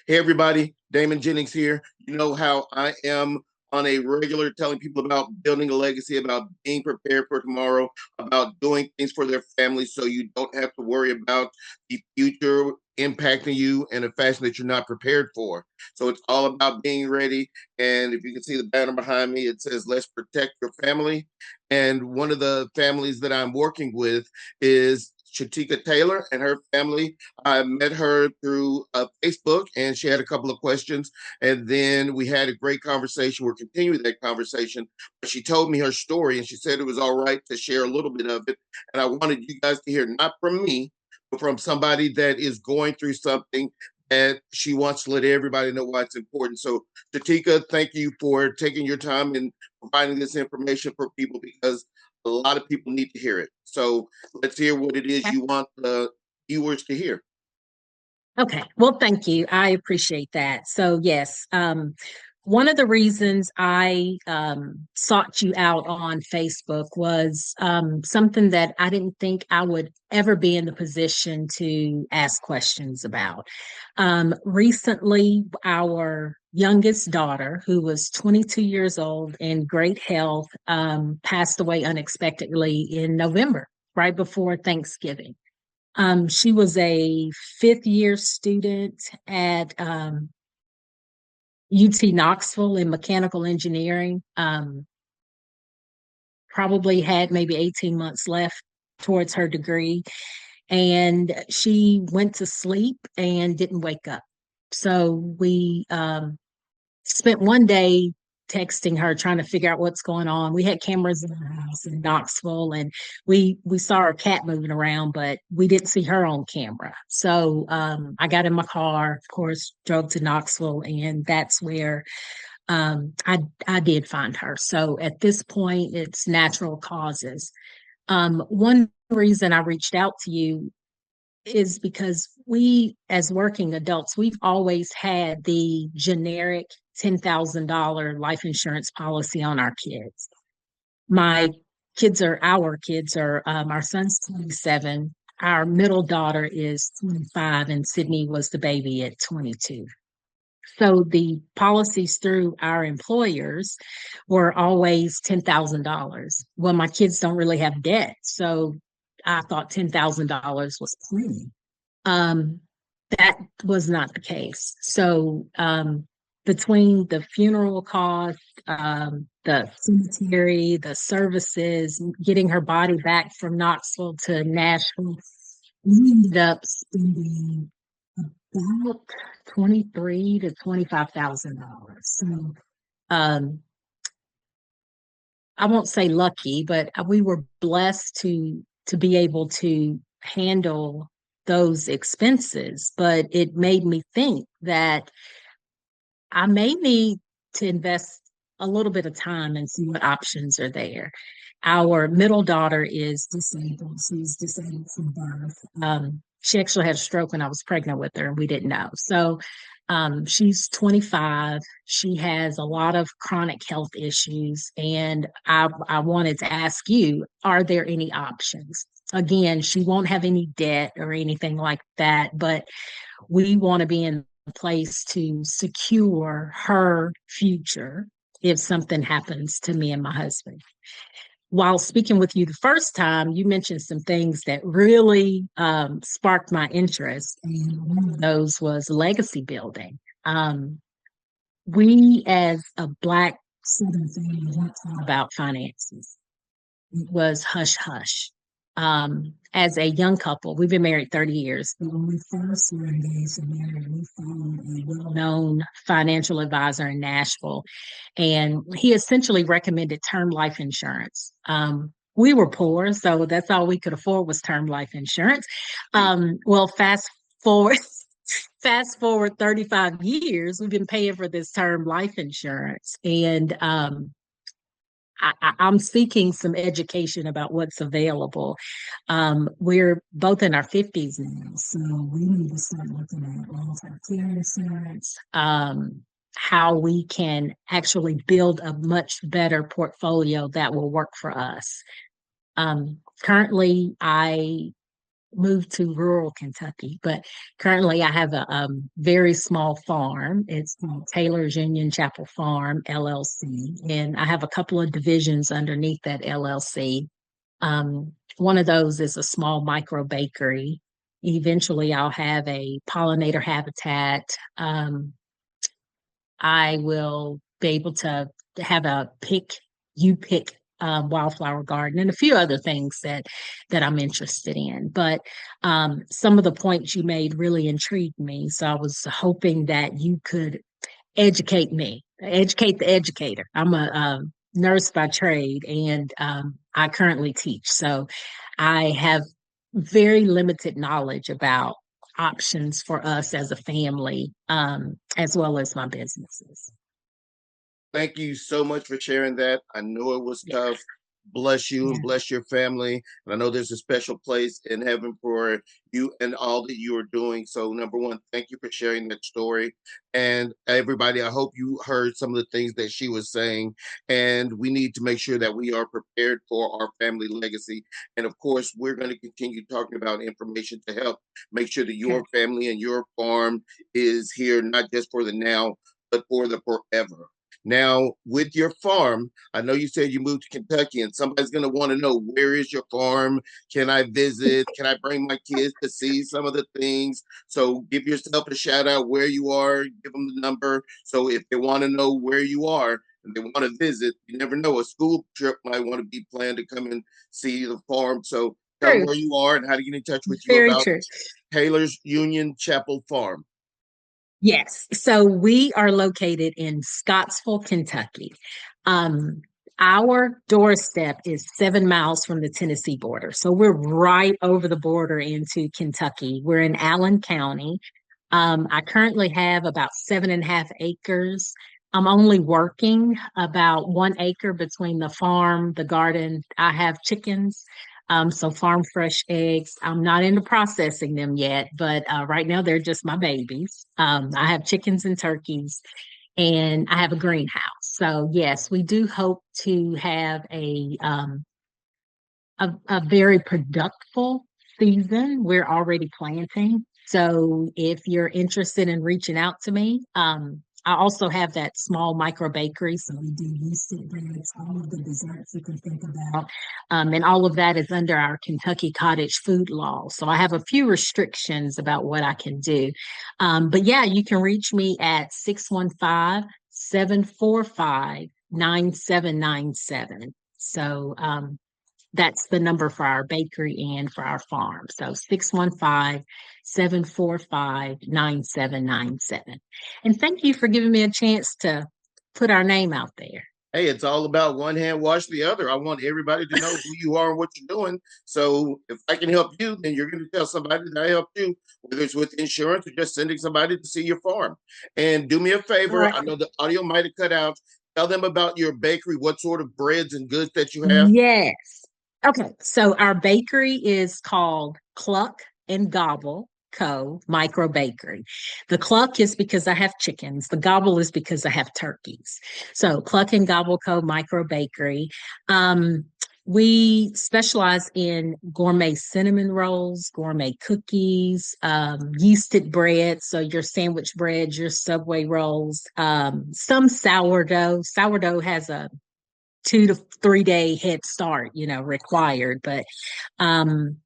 Hey, everybody, Damon Jenings here. You know how I am on a regular telling people about building a legacy, about being prepared for tomorrow, about doing things for their family so you don't have to worry about the future impacting you in a fashion that you're not prepared for. So it's all about being ready. And if you can see the banner behind me, it says, Let's protect your family. And one of the families that I'm working with is Shatika Taylor and her family. I met her through Facebook, and she had a couple of questions. And then we had a great conversation. We're continuing that conversation. But she told me her story, and she said it was all right to share a little bit of it. And I wanted you guys to hear, not from me, but from somebody that is going through something that she wants to let everybody know why it's important. So, Shatika, thank you for taking your time and providing this information for people because a lot of people need to hear it. So let's hear what it is you want the viewers to hear. Okay. Well, thank you. I appreciate that. So, yes, one of the reasons I sought you out on Facebook was something that I didn't think I would ever be in the position to ask questions about. Recently, our youngest daughter, who was 22 years old in great health, passed away unexpectedly in November, right before Thanksgiving. She was a fifth year student at UT Knoxville in mechanical engineering. Probably had maybe 18 months left towards her degree. And she went to sleep and didn't wake up. So we spent one day texting her, trying to figure out what's going on. We had cameras in our house in Knoxville, and we saw her cat moving around, but we didn't see her on camera. So I got in my car, of course, drove to Knoxville, and that's where I did find her. So at this point, it's natural causes. One reason I reached out to you is because we, as working adults, we've always had the generic $10,000 life insurance policy on our kids. My our kids are, our son's 27, our middle daughter is 25, and Sydney was the baby at 22. So the policies through our employers were always $10,000. Well, my kids don't really have debt, so I thought $10,000 was plenty. Um, that was not the case. So between the funeral cost, the cemetery, the services, getting her body back from Knoxville to Nashville, we ended up spending about 23 to $25,000. So um, I won't say lucky, but we were blessed to be able to handle those expenses. But it made me think that I may need to invest a little bit of time and see what options are there. Our middle daughter is disabled. She's disabled from birth. She actually had a stroke when I was pregnant with her, and we didn't know. So she's 25. She has a lot of chronic health issues. And I wanted to ask you, are there any options? Again, she won't have any debt or anything like that, but we want to be in a place to secure her future if something happens to me and my husband. While speaking with you the first time, you mentioned some things that really sparked my interest. And one of those was legacy building. We, as a Black Southern family, don't talk about finances. It was hush hush. As a young couple, we've been married 30 years. When we first were engaged and married, we found a well-known financial advisor in Nashville, and he essentially recommended term life insurance. We were poor, so that's all we could afford was term life insurance. Well, forward, fast forward 35 years, we've been paying for this term life insurance, and I'm seeking some education about what's available. We're both in our 50s now, so we need to start looking at long-term care insurance, how we can actually build a much better portfolio that will work for us. Currently, I moved to rural Kentucky, but currently I have a very small farm. It's called Taylor's Union Chapel Farm LLC, and I have a couple of divisions underneath that LLC. One of those is a small micro bakery. Eventually, I'll have a pollinator habitat. I will be able to have a pick wildflower garden and a few other things that I'm interested in. But some of the points you made really intrigued me. So I was hoping that you could educate me, educate the educator. I'm a nurse by trade, and I currently teach. So I have very limited knowledge about options for us as a family, as well as my businesses. Thank you so much for sharing that. I know it was Yeah, tough. Bless you and yeah, bless your family. And I know there's a special place in heaven for you and all that you are doing. So, number one, thank you for sharing that story. And everybody, I hope you heard some of the things that she was saying. And we need to make sure that we are prepared for our family legacy. And of course, we're going to continue talking about information to help make sure that okay. your family and your farm is here, not just for the now, but for the forever. Now, with your farm, I know you said you moved to Kentucky, and somebody's going to want to know, where is your farm? Can I visit? Can I bring my kids to see some of the things? So give yourself a shout out where you are, give them the number. So if they want to know where you are and they want to visit, you never know, a school trip might want to be planned to come and see the farm. So tell them True. where you are and how to get in touch with you Very about true. Taylor's Union Chapel Farm. Yes. So we are located in Scottsville, Kentucky. Um, our doorstep is 7 miles from the Tennessee border. So we're right over the border into Kentucky. We're in Allen County. I currently have about 7.5 acres. I'm only working about 1 acre between the farm, the garden. I have chickens, so farm fresh eggs. I'm not into processing them yet, but right now they're just my babies. I have chickens and turkeys, and I have a greenhouse. So yes, we do hope to have a very productive season. We're already planting. So if you're interested in reaching out to me, I also have that small micro bakery. So we do yeasted breads, all of the desserts you can think about. And all of that is under our Kentucky Cottage food law. So I have a few restrictions about what I can do. But yeah, you can reach me at 615-745-9797. So that's the number for our bakery and for our farm. So 615-745-9797. And thank you for giving me a chance to put our name out there. Hey, it's all about one hand wash the other. I want everybody to know who you are and what you're doing. So if I can help you, then you're going to tell somebody that I helped you, whether it's with insurance or just sending somebody to see your farm. And do me a All favor. right. I know the audio might have cut out. Tell them about your bakery, what sort of breads and goods that you have. Yes. Okay. So our bakery is called Cluck and Gobble Co. Micro Bakery. The Cluck is because I have chickens. The Gobble is because I have turkeys. So Cluck and Gobble Co. Micro Bakery. Um, we specialize in gourmet cinnamon rolls, gourmet cookies, yeasted bread. So your sandwich breads, your Subway rolls, some sourdough. Sourdough has a 2 to 3 day head start, required. But um,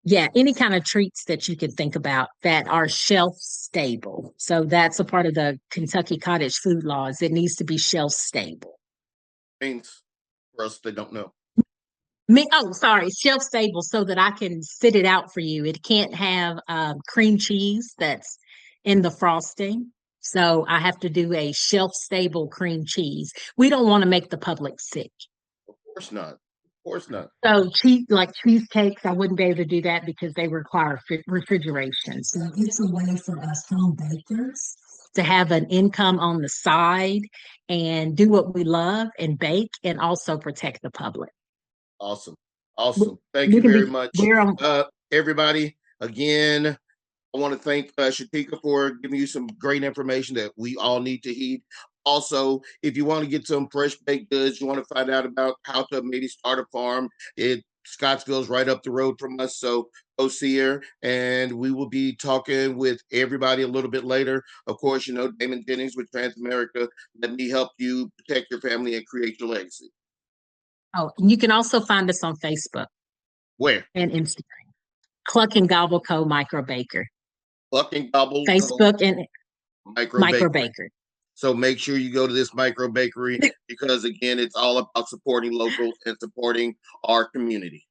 yeah, any kind of treats that you can think about that are shelf stable. So that's a part of the Kentucky Cottage food laws. It needs to be shelf stable. Means for us that don't know. Sorry, shelf stable so that I can sit it out for you. It can't have cream cheese that's in the frosting. So I have to do a shelf stable cream cheese. We don't want to make the public sick. Of course not. Of course not. So like cheesecakes, I wouldn't be able to do that because they require refrigeration. So it's a way for us home bakers to have an income on the side and do what we love and bake and also protect the public. Awesome. We, Awesome. Thank we you can very be much. we're on Everybody, again, I want to thank Shatika for giving you some great information that we all need to heed. Also, if you want to get some fresh baked goods, you want to find out about how to maybe start a farm, Scottsville's right up the road from us. So go see her. And we will be talking with everybody a little bit later. Of course, Damon Jennings with Transamerica. Let me help you protect your family and create your legacy. Oh, and you can also find us on Facebook Where? and Instagram. Cluck and Gobble Co. Micro Baker. Cluck and Gobble Co. Facebook and Micro Micro Bakery. Baker. So make sure you go to this micro bakery because again, it's all about supporting local and supporting our community.